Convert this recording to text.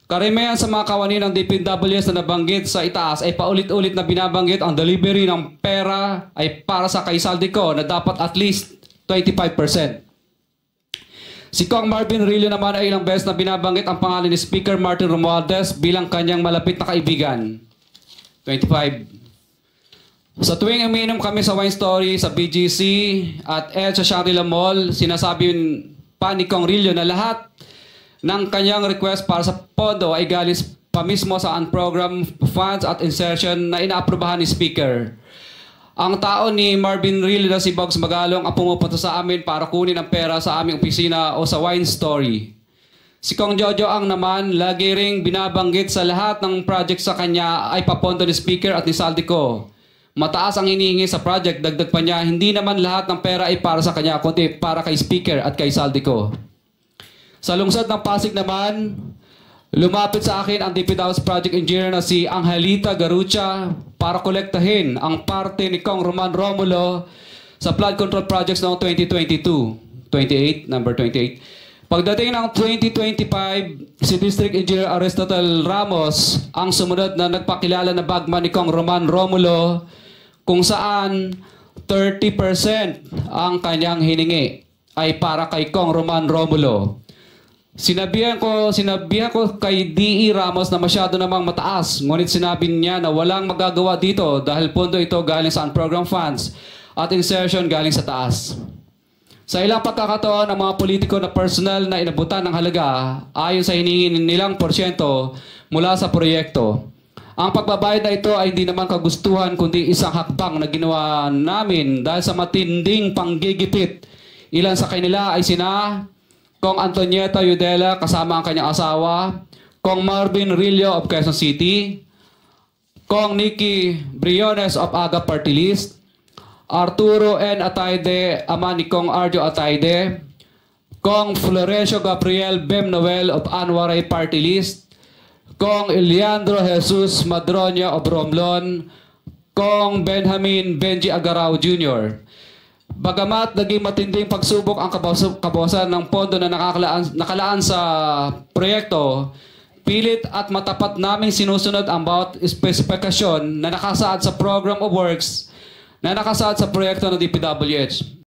Karamihan sa mga kawani ng DPWH na nabanggit sa itaas ay paulit-ulit na binabanggit ang delivery ng pera ay para sa kay Saldico na dapat at least 25%. Si Kong Marvin Rillo naman ay ilang beses na binabanggit ang pangalan ni Speaker Martin Romualdez bilang kanyang malapit na kaibigan. 25. Sa tuwing umiinom kami sa Wine Story, sa BGC at sa Shangri-La Mall, sinasabi pa ni Kong Rillo na lahat ng kanyang request para sa pondo ay galing pa mismo sa unprogrammed funds at insertion na inaaprubahan ni Speaker. Ang tao ni Marvin Rillo na si Bogs Magalong ang pumupunta sa amin para kunin ang pera sa aming opisina o sa Wine Story. Si Kong Jojo ang naman lagi ring binabanggit sa lahat ng project sa kanya ay papondo ni Speaker at ni Saldico. Mataas ang hinihingi sa project, dagdag pa niya, hindi naman lahat ng pera ay para sa kanya, kundi para kay Speaker at kay Saldico. Sa lungsod ng Pasig naman, lumapit sa akin ang DPWH project engineer na si Angelita Garucha para kolektahin ang parte ni Kong Roman Romulo sa flood control projects noong 2022. 28, number 28. Pagdating ng 2025, si District Engineer Aristotle Ramos ang sumunod na nagpakilala na bagman ni Kong Roman Romulo kung saan 30% ang kanyang hiningi ay para kay Kong Roman Romulo. Sinabihan ko kay D.E. Ramos na masyado namang mataas, ngunit sinabi niya na walang magagawa dito dahil pondo ito galing sa unprogrammed funds at insertion galing sa taas. Sa ilang pagkakataon, ang mga politiko na personal na inabutan ng halaga ayon sa hiningi nilang porsyento mula sa proyekto. Ang pagbabayad na ito ay hindi naman kagustuhan kundi isang hakbang na ginawa namin dahil sa matinding panggigipit. Ilan sa kanila ay sina Kong Antonieta Yudela kasama ang kanyang asawa, Kong Marvin Rillo of Quezon City, Kong Nikki Briones of Aga Party List, Arturo N. Ataide, ama ni Kong Arjo Ataide, Kong Florencio Gabriel Bem Noel of Anwaray Party List, Kong Eliandro Jesus Madroño of Romblon, Kong Benjamin Benji Agarao Jr. Bagamat naging matinding pagsubok ang kabawasan ng pondo na nakalaan sa proyekto, pilit at matapat naming sinusunod ang bawat espesifikasyon na nakasaad sa Program of Works na nakasaad sa proyekto ng DPWH.